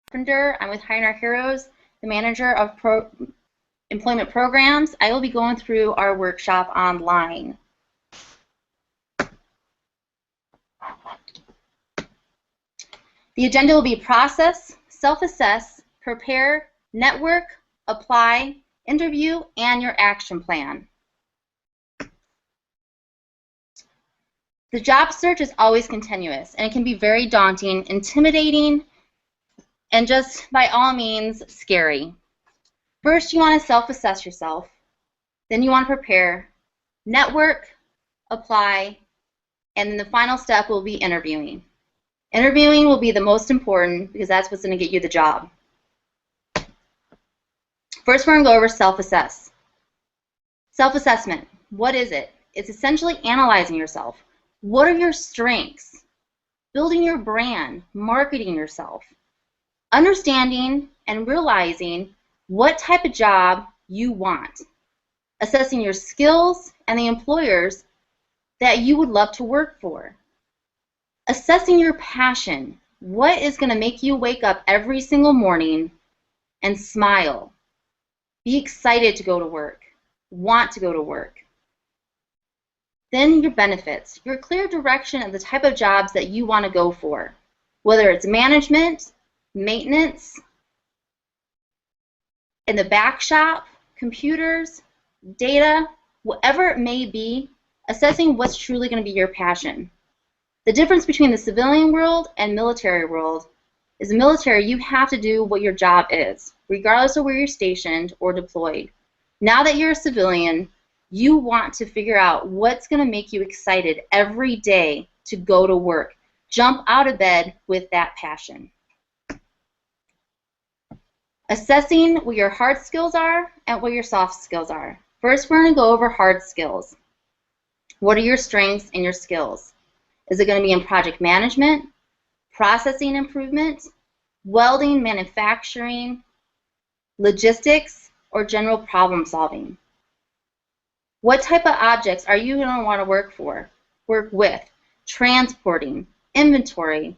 Carpenter. I'm with Hiring Our Heroes, the manager of employment programs. I will be going through our workshop online. The agenda will be process, self-assess, prepare, network, apply, interview, and your action plan. The job search is always continuous, and it can be very daunting, intimidating, and just by all means scary. First, you want to self-assess yourself. Then you want to prepare, network, apply, and then the final step will be interviewing. Interviewing will be the most important because that's what's going to get you the job. First, we're going to go over self-assess. Self-assessment, what is it? It's essentially analyzing yourself. What are your strengths? Building your brand, marketing yourself. Understanding and realizing what type of job you want. Assessing your skills and the employers that you would love to work for. Assessing your passion. What is going to make you wake up every single morning and smile? Be excited to go to work. Want to go to work. Then your benefits. Your clear direction of the type of jobs that you want to go for. Whether it's management, maintenance, in the back shop, computers, data, whatever it may be, assessing what's truly going to be your passion. The difference between the civilian world and military world is the military, you have to do what your job is, regardless of where you're stationed or deployed. Now that you're a civilian, you want to figure out what's going to make you excited every day to go to work. Jump out of bed with that passion. Assessing what your hard skills are and what your soft skills are. First, we're going to go over hard skills. What are your strengths and your skills? Is it going to be in project management, processing improvement, welding, manufacturing, logistics, or general problem solving? What type of objects are you going to want to work with? Transporting, inventory,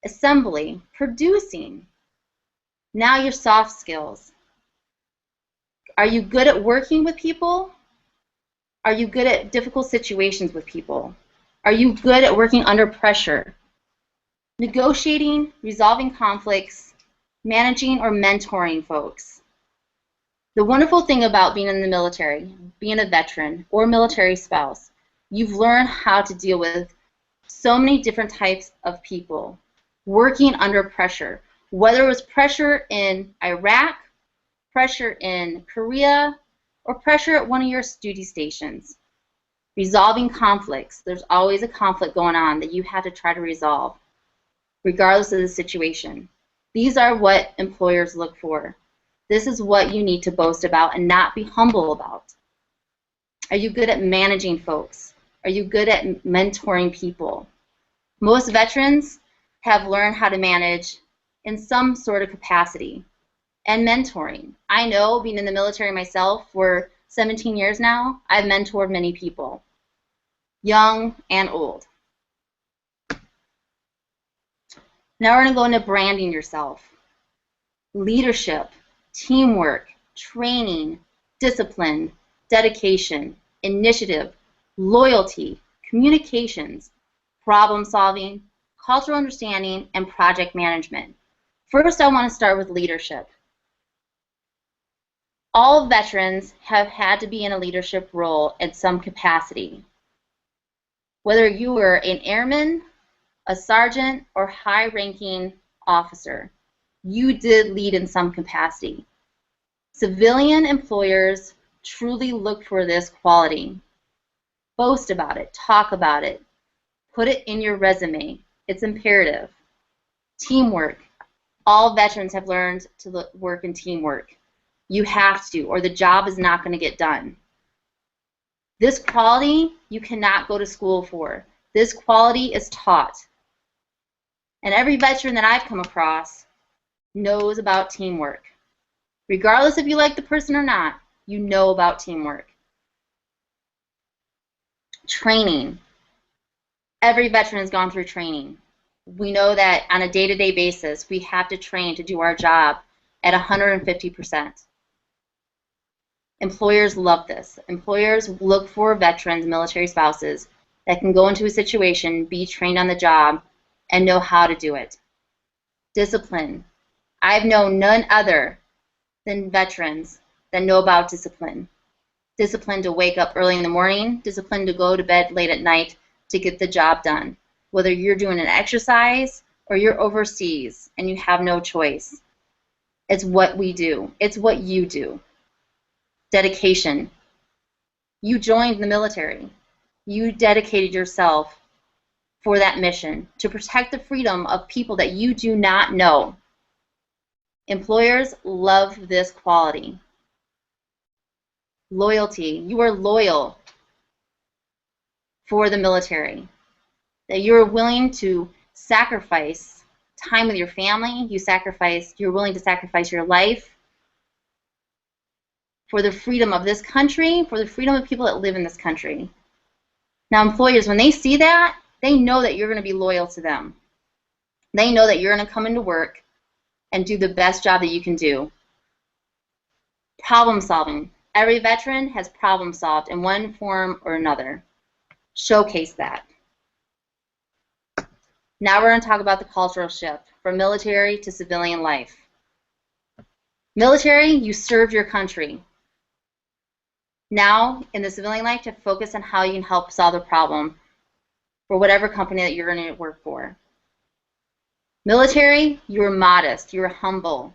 assembly, producing. Now your soft skills. Are you good at working with people? Are you good at difficult situations with people? Are you good at working under pressure? Negotiating, resolving conflicts, managing or mentoring folks. The wonderful thing about being in the military, being a veteran or military spouse, you've learned how to deal with so many different types of people working under pressure. Whether it was pressure in Iraq, pressure in Korea, or pressure at one of your duty stations. Resolving conflicts. There's always a conflict going on that you have to try to resolve, regardless of the situation. These are what employers look for. This is what you need to boast about and not be humble about. Are you good at managing folks? Are you good at mentoring people? Most veterans have learned how to manage in some sort of capacity and mentoring. I know, being in the military myself for 17 years now, I've mentored many people, young and old. Now we're going to go into branding yourself. Leadership, teamwork, training, discipline, dedication, initiative, loyalty, communications, problem solving, cultural understanding, and project management. First, I want to start with leadership. All veterans have had to be in a leadership role in some capacity. Whether you were an airman, a sergeant, or high-ranking officer, you did lead in some capacity. Civilian employers truly look for this quality. Boast about it, talk about it, put it in your resume. It's imperative. Teamwork. All veterans have learned to work in teamwork. You have to, or the job is not going to get done. This quality you cannot go to school for. This quality is taught. And every veteran that I've come across knows about teamwork. Regardless if you like the person or not, you know about teamwork. Training. Every veteran has gone through training. We know that on a day-to-day basis, we have to train to do our job at 150%. Employers love this. Employers look for veterans, military spouses that can go into a situation, be trained on the job, and know how to do it. Discipline. I've known none other than veterans that know about discipline. Discipline to wake up early in the morning, discipline to go to bed late at night to get the job done. Whether you're doing an exercise or you're overseas and you have no choice. It's what we do. It's what you do. Dedication. You joined the military. You dedicated yourself for that mission to protect the freedom of people that you do not know. Employers love this quality. Loyalty. You are loyal for the military. That you're willing to sacrifice time with your family. You're willing to sacrifice your life for the freedom of this country, for the freedom of people that live in this country. Now, employers, when they see that, they know that you're going to be loyal to them. They know that you're going to come into work and do the best job that you can do. Problem solving. Every veteran has problem solved in one form or another. Showcase that. Now we're going to talk about the cultural shift from military to civilian life. Military, you served your country. Now, in the civilian life, to focus on how you can help solve the problem for whatever company that you're going to work for. Military, you were modest, you were humble.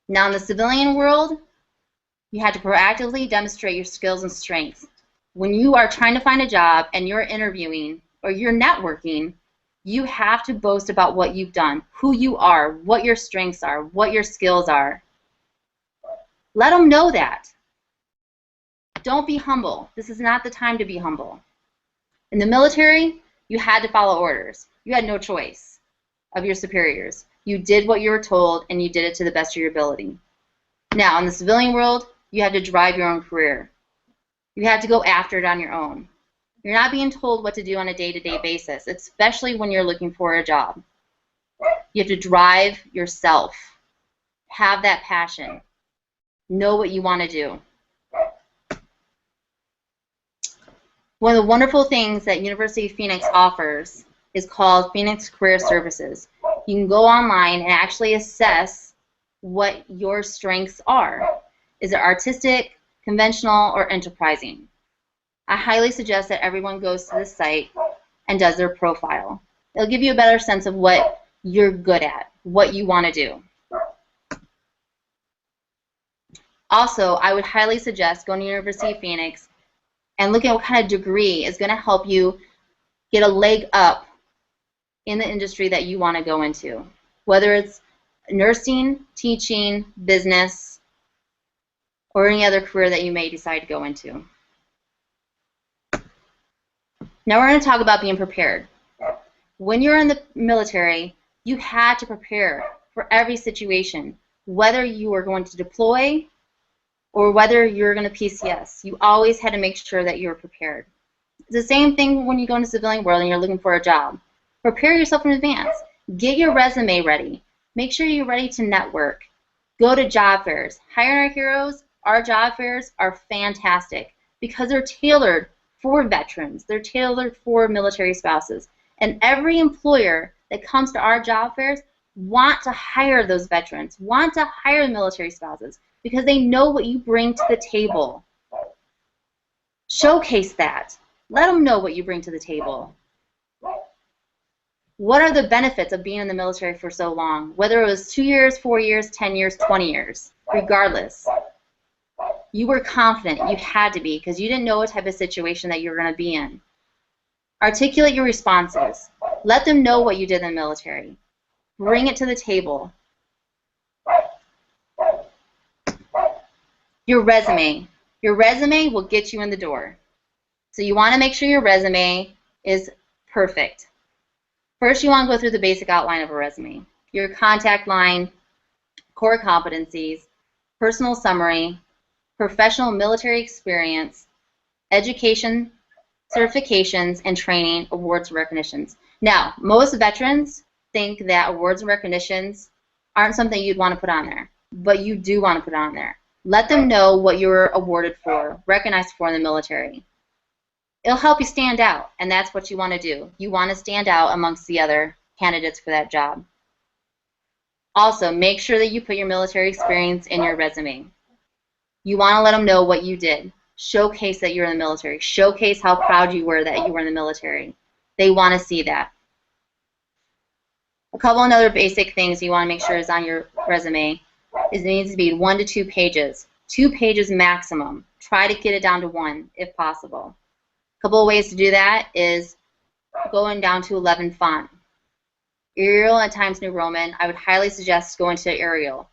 Now in the civilian world, you had to proactively demonstrate your skills and strengths. When you are trying to find a job and you're interviewing or you're networking, you have to boast about what you've done, who you are, what your strengths are, what your skills are. Let them know that. Don't be humble. This is not the time to be humble. In the military, you had to follow orders. You had no choice of your superiors. You did what you were told, and you did it to the best of your ability. Now, in the civilian world, you have to drive your own career. You have to go after it on your own. You're not being told what to do on a day-to-day basis, especially when you're looking for a job. You have to drive yourself. Have that passion. Know what you want to do. One of the wonderful things that University of Phoenix offers is called Phoenix Career Services. You can go online and actually assess what your strengths are. Is it artistic, conventional, or enterprising? I highly suggest that everyone goes to this site and does their profile. It'll give you a better sense of what you're good at, what you want to do. Also, I would highly suggest going to University of Phoenix and looking at what kind of degree is going to help you get a leg up in the industry that you want to go into, whether it's nursing, teaching, business, or any other career that you may decide to go into. Now we're going to talk about being prepared. When you're in the military, you had to prepare for every situation, whether you were going to deploy or whether you're going to PCS. You always had to make sure that you were prepared. It's the same thing when you go into the civilian world and you're looking for a job. Prepare yourself in advance. Get your resume ready. Make sure you're ready to network. Go to job fairs. Hire Our Heroes, our job fairs are fantastic because they're tailored for veterans. They're tailored for military spouses. And every employer that comes to our job fairs want to hire those veterans, want to hire military spouses because they know what you bring to the table. Showcase that. Let them know what you bring to the table. What are the benefits of being in the military for so long? Whether it was 2 years, 4 years, 10 years, 20 years, regardless. You were confident. You had to be because you didn't know what type of situation that you were going to be in. Articulate your responses. Let them know what you did in the military. Bring it to the table. Your resume. Your resume will get you in the door. So you want to make sure your resume is perfect. First, you want to go through the basic outline of a resume. Your contact line, core competencies, personal summary, professional military experience, education, certifications, and training, awards, recognitions. Now, most veterans think that awards and recognitions aren't something you'd want to put on there, but you do want to put on there. Let them know what you were awarded for, recognized for in the military. It'll help you stand out, and that's what you want to do. You want to stand out amongst the other candidates for that job. Also, make sure that you put your military experience in your resume. You want to let them know what you did. Showcase that you're in the military. Showcase how proud you were that you were in the military. They want to see that. A couple of other basic things you want to make sure is on your resume is it needs to be 1 to 2 pages. 2 pages maximum. Try to get it down to 1 if possible. A couple of ways to do that is going down to 11 font. Arial and Times New Roman, I would highly suggest going to Arial.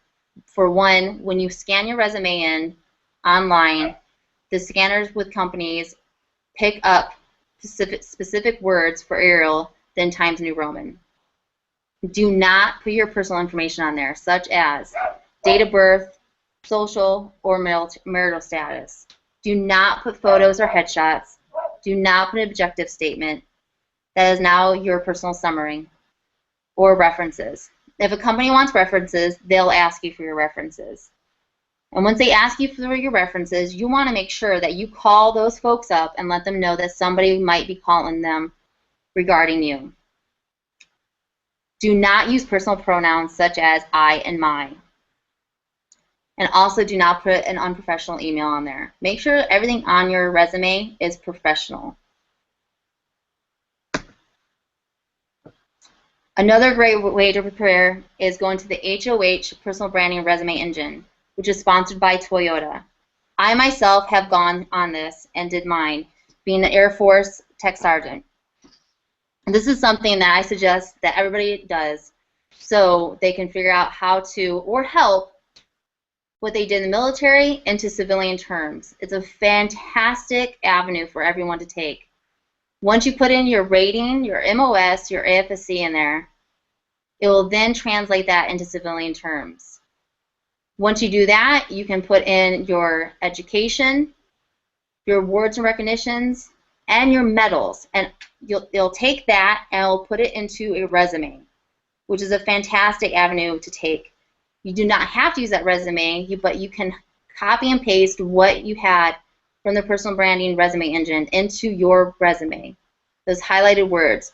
For one, when you scan your resume in online, the scanners with companies pick up specific words for Arial than Times New Roman. Do not put your personal information on there, such as date of birth, social, or marital status. Do not put photos or headshots. Do not put an objective statement. That is now your personal summary. Or references. If a company wants references, they'll ask you for your references. And once they ask you for your references, you want to make sure that you call those folks up and let them know that somebody might be calling them regarding you. Do not use personal pronouns such as I and my. And also do not put an unprofessional email on there. Make sure everything on your resume is professional. Another great way to prepare is going to the HOH Personal Branding Resume Engine, which is sponsored by Toyota. I myself have gone on this and did mine, being an Air Force Tech Sergeant. And this is something that I suggest that everybody does so they can figure out how to, or help, what they did in the military into civilian terms. It's a fantastic avenue for everyone to take. Once you put in your rating, your MOS, your AFSC in there, it will then translate that into civilian terms. Once you do that, you can put in your education, your awards and recognitions, and your medals. And you'll take that and it'll put it into a resume, which is a fantastic avenue to take. You do not have to use that resume, but you can copy and paste what you had from the personal branding resume engine into your resume, those highlighted words.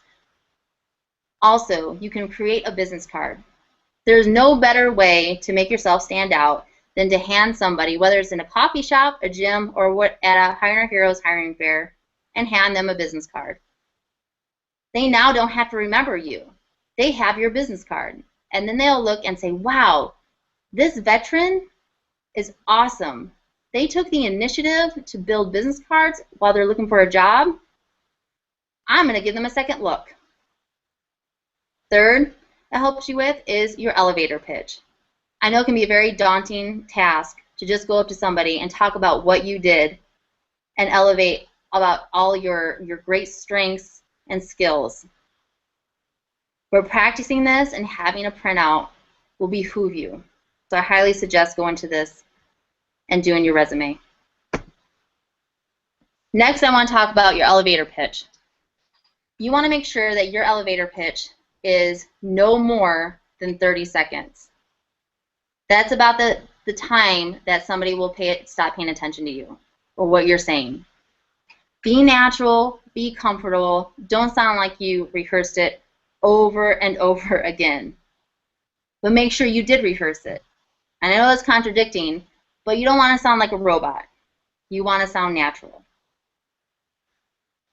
Also, you can create a business card. There's no better way to make yourself stand out than to hand somebody, whether it's in a coffee shop, a gym, or at a Hiring Our Heroes hiring fair, and hand them a business card. They now don't have to remember you. They have your business card. And then they'll look and say, wow, this veteran is awesome. They took the initiative to build business cards while they're looking for a job. I'm going to give them a second look. Third, that helps you with is your elevator pitch. I know it can be a very daunting task to just go up to somebody and talk about what you did and elevate about all your great strengths and skills. But practicing this and having a printout will behoove you. So I highly suggest going to this and doing your resume. Next, I want to talk about your elevator pitch. You want to make sure that your elevator pitch is no more than 30 seconds. That's about the time that somebody will stop paying attention to you or what you're saying. Be natural, be comfortable, don't sound like you rehearsed it over and over again. But make sure you did rehearse it. And I know it's contradicting, but you don't want to sound like a robot. You want to sound natural.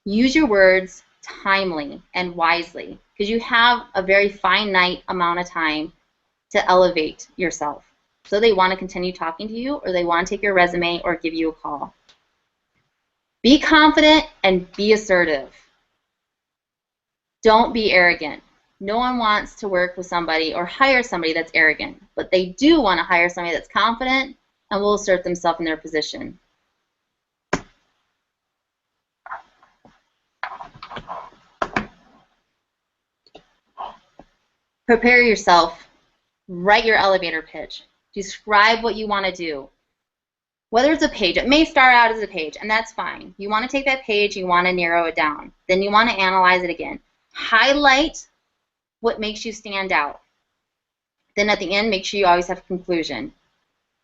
Use your words timely and wisely because you have a very finite amount of time to elevate yourself. So they want to continue talking to you or they want to take your resume or give you a call. Be confident and be assertive. Don't be arrogant. No one wants to work with somebody or hire somebody that's arrogant, but they do want to hire somebody that's confident and will assert themselves in their position. Prepare yourself. Write your elevator pitch. Describe what you want to do. Whether it's a page, it may start out as a page, and that's fine. You want to take that page, you want to narrow it down. Then you want to analyze it again. Highlight what makes you stand out. Then at the end, make sure you always have a conclusion.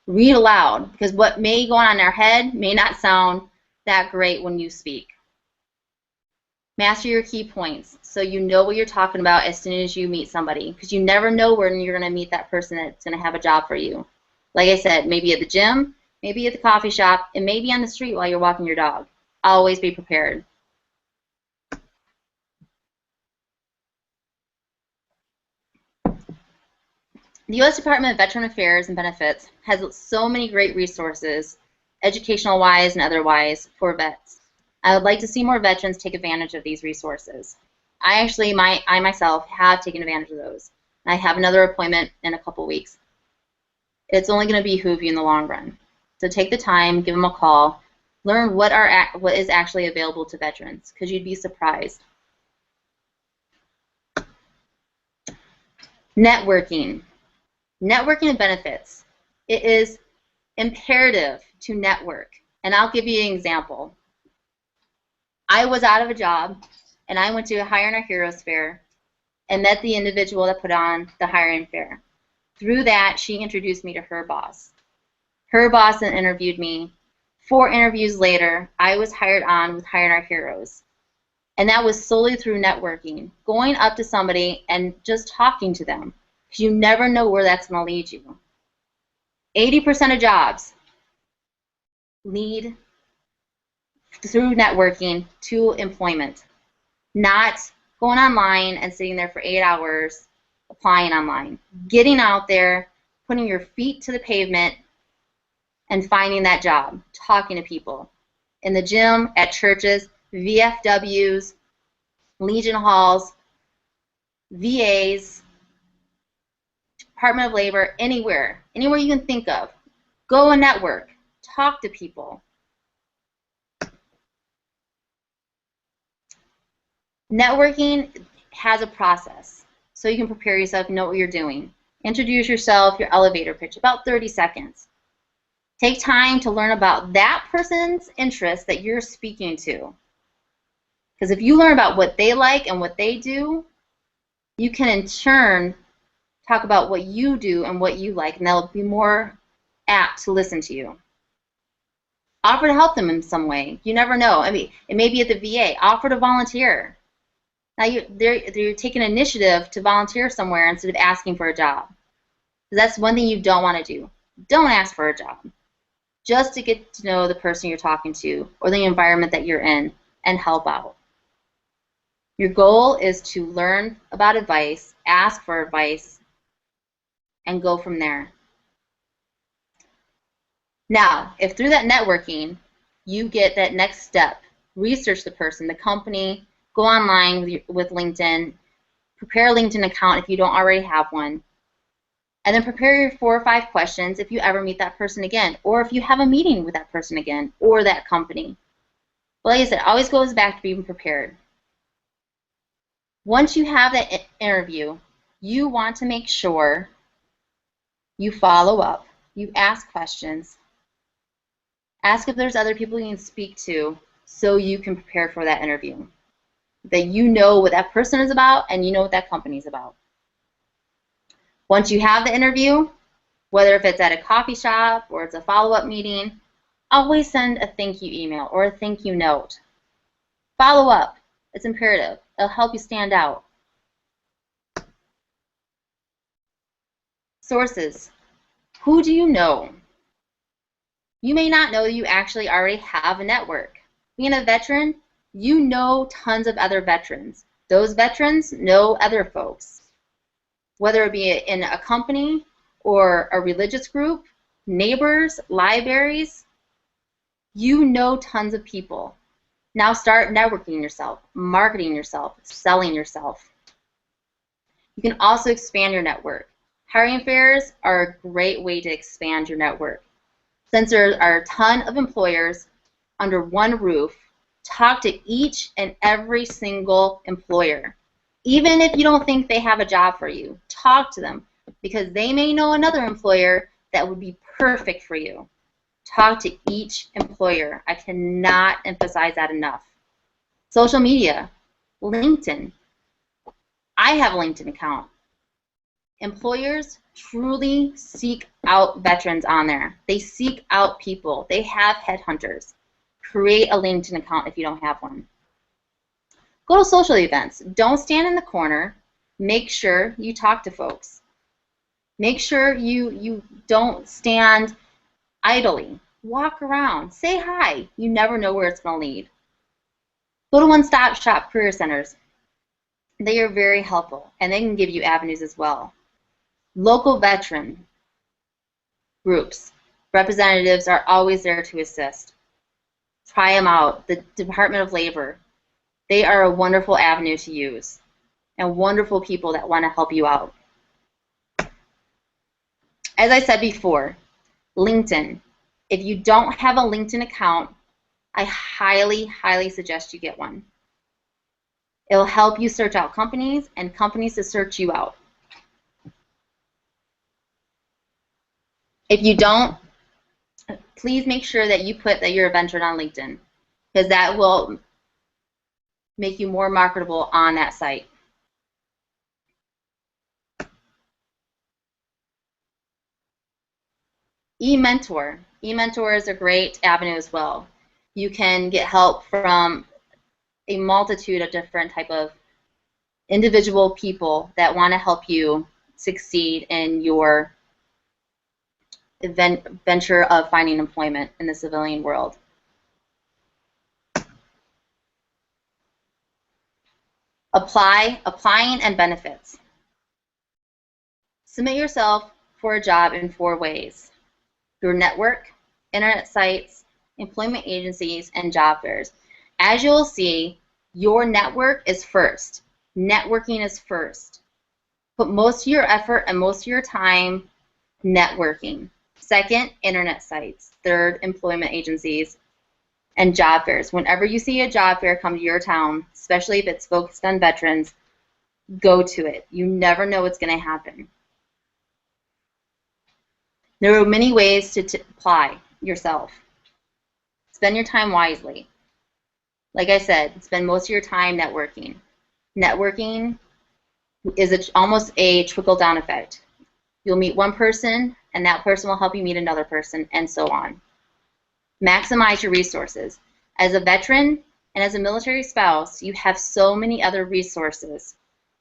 Read aloud, because what may go on in our head may not sound that great when you speak. Master your key points so you know what you're talking about as soon as you meet somebody, because you never know when you're going to meet that person that's going to have a job for you. Like I said, maybe at the gym, maybe at the coffee shop, and maybe on the street while you're walking your dog. Always be prepared. The U.S. Department of Veterans Affairs and Benefits has so many great resources, educational-wise and otherwise, for vets. I would like to see more veterans take advantage of these resources. I myself have taken advantage of those. I have another appointment in a couple weeks. It's only going to behoove you in the long run. So take the time, give them a call, learn what is actually available to veterans, because you'd be surprised. Networking. Networking and benefits. It is imperative to network. And I'll give you an example. I was out of a job, and I went to a Hiring Our Heroes fair and met the individual that put on the hiring fair. Through that, she introduced me to her boss. Her boss then interviewed me. 4 interviews later, I was hired on with Hiring Our Heroes. And that was solely through networking, going up to somebody and just talking to them, because you never know where that's going to lead you. 80% of jobs lead through networking to employment, not going online and sitting there for 8 hours applying online. Getting out there, putting your feet to the pavement, and finding that job, talking to people. In the gym, at churches, VFWs, Legion Halls, VAs, Department of Labor, anywhere you can think of. Go and network, talk to people. Networking has a process, so you can prepare yourself, know what you're doing. Introduce yourself, your elevator pitch, about 30 seconds. Take time to learn about that person's interests that you're speaking to. Because if you learn about what they like and what they do, you can in turn talk about what you do and what you like, and they'll be more apt to listen to you. Offer to help them in some way. You never know. I mean, it may be at the VA. Offer to volunteer. Now you're taking initiative to volunteer somewhere instead of asking for a job. That's one thing you don't want to do. Don't ask for a job. Just to get to know the person you're talking to or the environment that you're in and help out. Your goal is to learn about advice, ask for advice, and go from there. Now, if through that networking you get that next step, research the person, the company, go online with LinkedIn, prepare a LinkedIn account if you don't already have one, and then prepare your 4 or 5 questions if you ever meet that person again, or if you have a meeting with that person again, or that company. But like I said, it always goes back to being prepared. Once you have that interview, you want to make sure you follow up, you ask questions, ask if there's other people you can speak to so you can prepare for that interview. That you know what that person is about and you know what that company is about. Once you have the interview, whether if it's at a coffee shop or it's a follow-up meeting, always send a thank you email or a thank you note. Follow up. It's imperative. It'll help you stand out. Sources. Who do you know? You may not know that you actually already have a network. Being a veteran, you know tons of other veterans. Those veterans know other folks. Whether it be in a company or a religious group, neighbors, libraries, you know tons of people. Now start networking yourself, marketing yourself, selling yourself. You can also expand your network. Hiring fairs are a great way to expand your network. Since there are a ton of employers under one roof, talk to each and every single employer. Even if you don't think they have a job for you, talk to them because they may know another employer that would be perfect for you. Talk to each employer. I cannot emphasize that enough. Social media, LinkedIn. I have a LinkedIn account. Employers truly seek out veterans on there. They seek out people. They have headhunters. Create a LinkedIn account if you don't have one. Go to social events. Don't stand in the corner. Make sure you talk to folks. Make sure you don't stand idly. Walk around. Say hi. You never know where it's going to lead. Go to one-stop shop career centers. They are very helpful, and they can give you avenues as well. Local veteran groups, representatives are always there to assist. Try them out. The Department of Labor, they are a wonderful avenue to use, and wonderful people that want to help you out. As I said before, LinkedIn. If you don't have a LinkedIn account, I highly, highly suggest you get one. It'll help you search out companies and companies to search you out. If you don't, please make sure that you put that you're a veteran on LinkedIn, because that will make you more marketable on that site. eMentor. eMentor is a great avenue as well. You can get help from a multitude of different type of individual people that want to help you succeed in your venture of finding employment in the civilian world. Applying and benefits. Submit yourself for a job in 4 ways: your network, internet sites, employment agencies, and job fairs. As you'll see, your network is first. Networking is first. Put most of your effort and most of your time networking. Second, internet sites. Third, employment agencies and job fairs. Whenever you see a job fair come to your town, especially if it's focused on veterans, go to it. You never know what's going to happen. There are many ways to apply yourself. Spend your time wisely. Like I said, spend most of your time networking. Networking is almost a trickle-down effect. You'll meet one person, and that person will help you meet another person, and so on. Maximize your resources. As a veteran and as a military spouse, you have so many other resources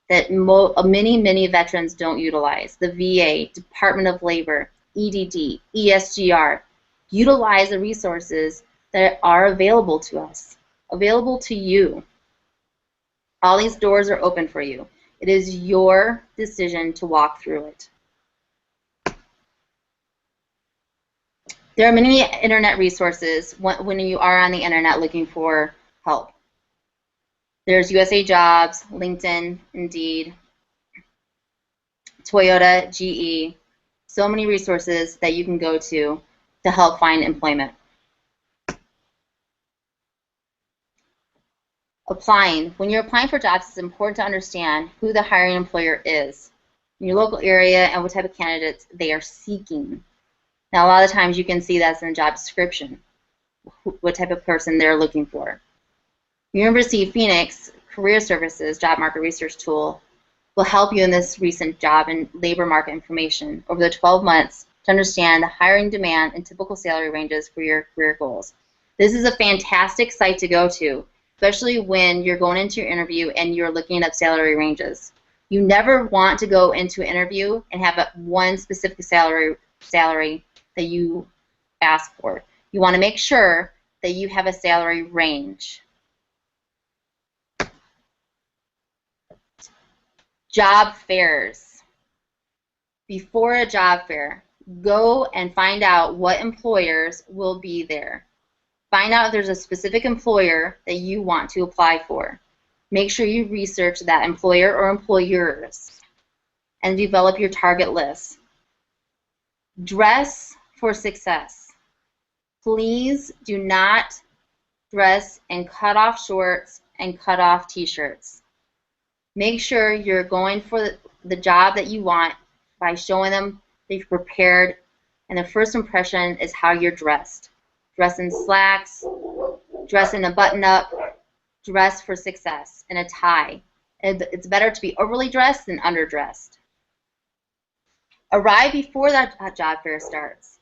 that many veterans don't utilize. The VA, Department of Labor, EDD, ESGR. Utilize the resources that are available to us, available to you. All these doors are open for you. It is your decision to walk through it. There are many internet resources when you are on the internet looking for help. There's USA Jobs, LinkedIn, Indeed, Toyota, GE. So many resources that you can go to help find employment. Applying. When you're applying for jobs, it's important to understand who the hiring employer is in your local area and what type of candidates they are seeking. Now, a lot of times you can see that's in the job description, what type of person they're looking for. University of Phoenix Career Services Job Market Research Tool will help you in this recent job and labor market information over the 12 months to understand the hiring demand and typical salary ranges for your career goals. This is a fantastic site to go to, especially when you're going into your interview and you're looking up salary ranges. You never want to go into an interview and have one specific salary that you ask for. You want to make sure that you have a salary range. Job fairs. Before a job fair, go and find out what employers will be there. Find out if there's a specific employer that you want to apply for. Make sure you research that employer or employers and develop your target list. Dress for success. Please do not dress in cut-off shorts and cut-off t-shirts. Make sure you're going for the job that you want by showing them that you're prepared, and the first impression is how you're dressed. Dress in slacks, dress in a button-up, dress for success, and a tie. It's better to be overly dressed than underdressed. Arrive before that job fair starts.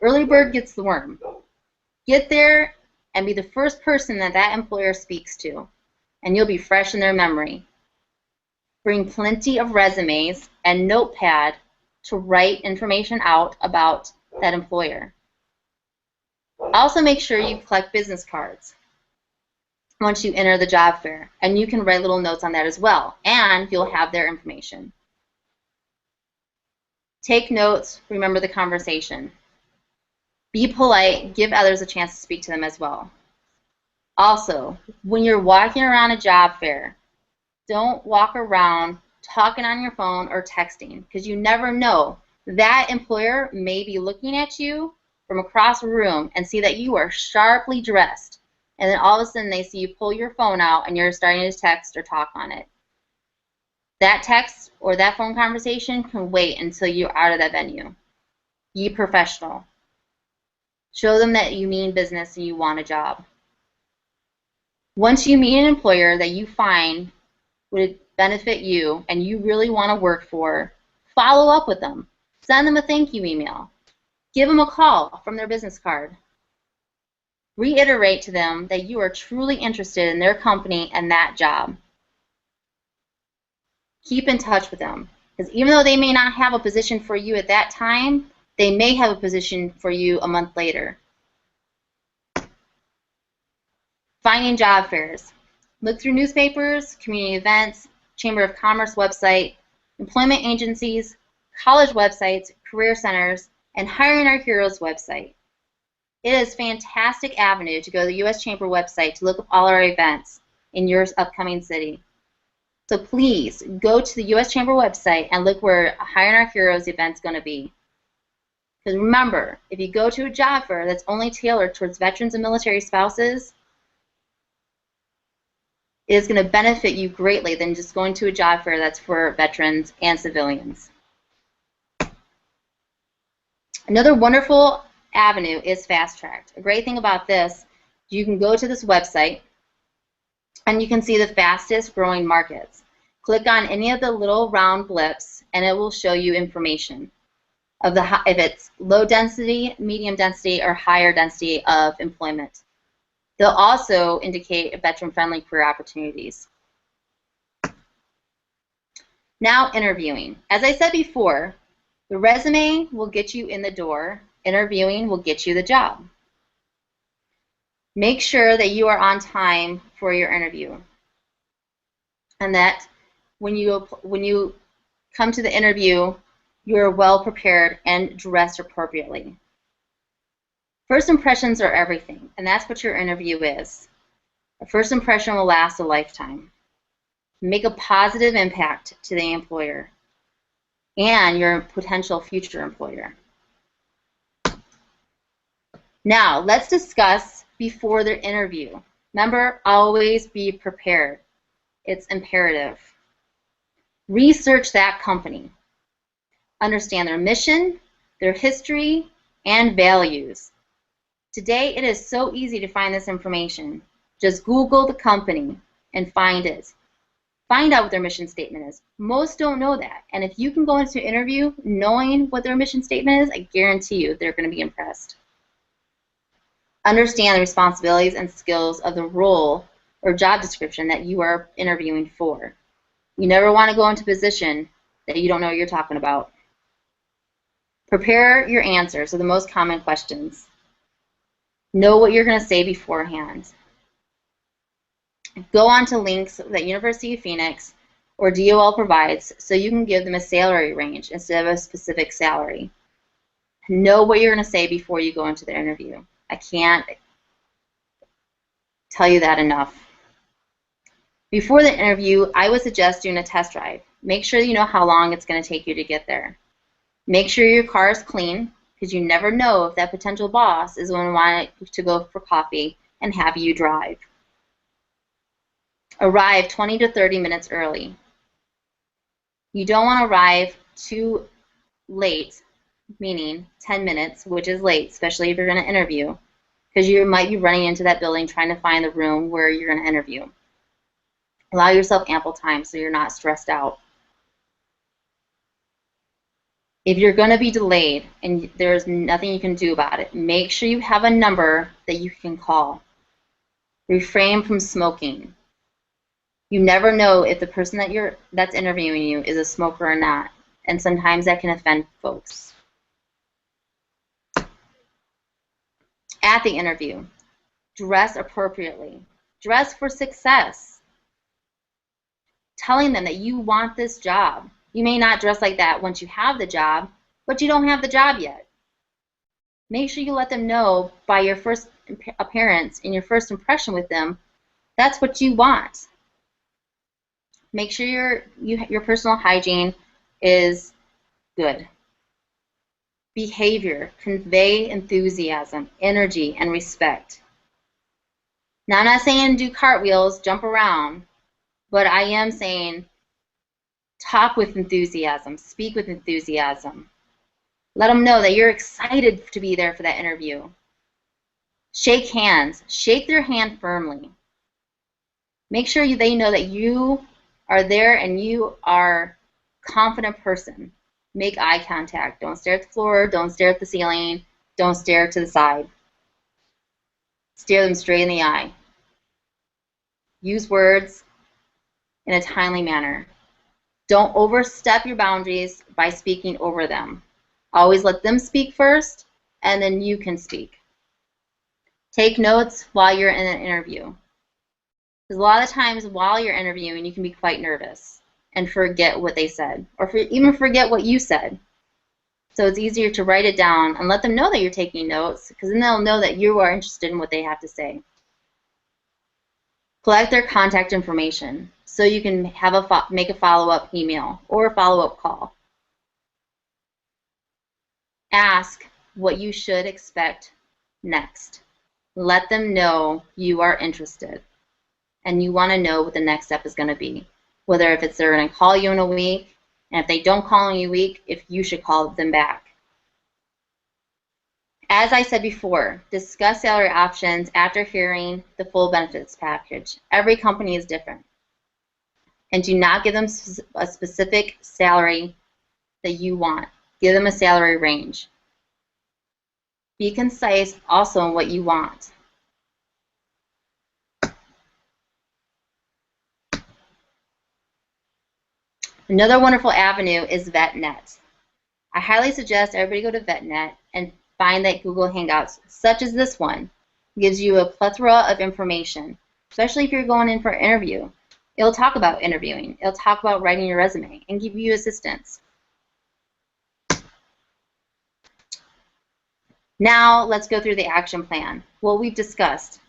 Early bird gets the worm. Get there and be the first person that employer speaks to, and you'll be fresh in their memory. Bring plenty of resumes and notepad to write information out about that employer. Also make sure you collect business cards once you enter the job fair, and you can write little notes on that as well, and you'll have their information. Take notes, remember the conversation. Be polite, give others a chance to speak to them as well. Also, when you're walking around a job fair, don't walk around talking on your phone or texting, because you never know. That employer may be looking at you from across the room and see that you are sharply dressed, and then all of a sudden they see you pull your phone out and you're starting to text or talk on it. That text or that phone conversation can wait until you're out of that venue. Be professional. Show them that you mean business and you want a job. Once you meet an employer that you find would benefit you and you really want to work for, follow up with them. Send them a thank you email. Give them a call from their business card. Reiterate to them that you are truly interested in their company and that job. Keep in touch with them, because even though they may not have a position for you at that time, they may have a position for you a month later. Finding job fairs. Look through newspapers, community events, Chamber of Commerce website, employment agencies, college websites, career centers, and Hiring Our Heroes website. It is a fantastic avenue to go to the U.S. Chamber website to look up all our events in your upcoming city. So please go to the U.S. Chamber website and look where Hiring Our Heroes event is going to be. Because remember, if you go to a job fair that's only tailored towards veterans and military spouses, it is going to benefit you greatly than just going to a job fair that's for veterans and civilians. Another wonderful avenue is Fast Tracked. A great thing about this, you can go to this website and you can see the fastest growing markets. Click on any of the little round blips and it will show you information of if it's low density, medium density, or higher density of employment. They'll also indicate veteran-friendly career opportunities. Now, interviewing. As I said before, the resume will get you in the door. Interviewing will get you the job. Make sure that you are on time for your interview, and that when you come to the interview, you are well prepared and dressed appropriately. First impressions are everything, and that's what your interview is. A first impression will last a lifetime. Make a positive impact to the employer and your potential future employer. Now, let's discuss before the interview. Remember, always be prepared. It's imperative. Research that company. Understand their mission, their history, and values. Today, it is so easy to find this information. Just Google the company and find it. Find out what their mission statement is. Most don't know that. And if you can go into an interview knowing what their mission statement is, I guarantee you they're going to be impressed. Understand the responsibilities and skills of the role or job description that you are interviewing for. You never want to go into a position that you don't know what you're talking about. Prepare your answers to the most common questions. Know what you're going to say beforehand. Go on to links that University of Phoenix or DOL provides so you can give them a salary range instead of a specific salary. Know what you're going to say before you go into the interview. I can't tell you that enough. Before the interview, I would suggest doing a test drive. Make sure you know how long it's going to take you to get there. Make sure your car is clean, because you never know if that potential boss is going to want to go for coffee and have you drive. Arrive 20 to 30 minutes early. You don't want to arrive too late, meaning 10 minutes, which is late, especially if you're going to interview, because you might be running into that building trying to find the room where you're going to interview. Allow yourself ample time so you're not stressed out. If you're going to be delayed and there's nothing you can do about it, make sure you have a number that you can call. Refrain from smoking. You never know if the person that's interviewing you is a smoker or not, and sometimes that can offend folks. At the interview, dress appropriately. Dress for success. Telling them that you want this job. You may not dress like that once you have the job, but you don't have the job yet. Make sure you let them know by your first appearance and your first impression with them, that's what you want. Make sure your personal hygiene is good. Behavior, convey enthusiasm, energy, and respect. Now, I'm not saying do cartwheels, jump around, but I am saying talk with enthusiasm, speak with enthusiasm. Let them know that you're excited to be there for that interview. Shake hands. Shake their hand firmly. Make sure they know that you are there and you are a confident person. Make eye contact. Don't stare at the floor. Don't stare at the ceiling. Don't stare to the side. Stare them straight in the eye. Use words in a timely manner. Don't overstep your boundaries by speaking over them. Always let them speak first, and then you can speak. Take notes while you're in an interview. Because a lot of times while you're interviewing, you can be quite nervous and forget what they said, or even forget what you said. So it's easier to write it down and let them know that you're taking notes, because then they'll know that you are interested in what they have to say. Collect their contact information so you can have make a follow-up email or a follow-up call. Ask what you should expect next. Let them know you are interested and you want to know what the next step is going to be. Whether if it's they're going to call you in a week, and if they don't call in a week, if you should call them back. As I said before, discuss salary options after hearing the full benefits package. Every company is different. And do not give them a specific salary that you want. Give them a salary range. Be concise also in what you want. Another wonderful avenue is VetNet. I highly suggest everybody go to VetNet and find that Google Hangouts, such as this one, gives you a plethora of information, especially if you're going in for an interview. It'll talk about interviewing. It'll talk about writing your resume and give you assistance. Now let's go through the action plan. What we've discussed.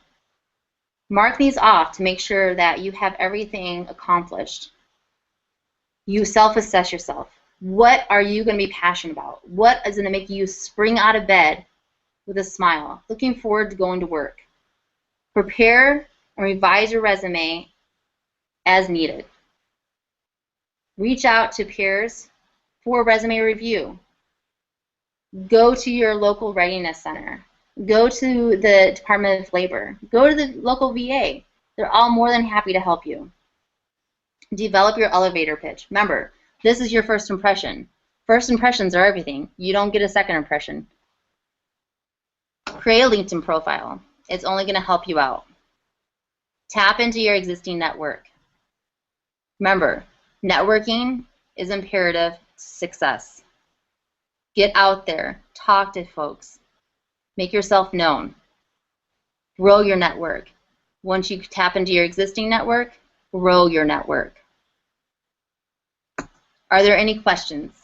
Mark these off to make sure that you have everything accomplished. You self-assess yourself. What are you going to be passionate about? What is going to make you spring out of bed with a smile, looking forward to going to work? Prepare and revise your resume as needed. Reach out to peers for resume review. Go to your local readiness center. Go to the Department of Labor. Go to the local VA. They're all more than happy to help you. Develop your elevator pitch. Remember, this is your first impression. First impressions are everything. You don't get a second impression. Create a LinkedIn profile. It's only going to help you out. Tap into your existing network. Remember, networking is imperative to success. Get out there. Talk to folks. Make yourself known. Grow your network. Once you tap into your existing network, grow your network. Are there any questions?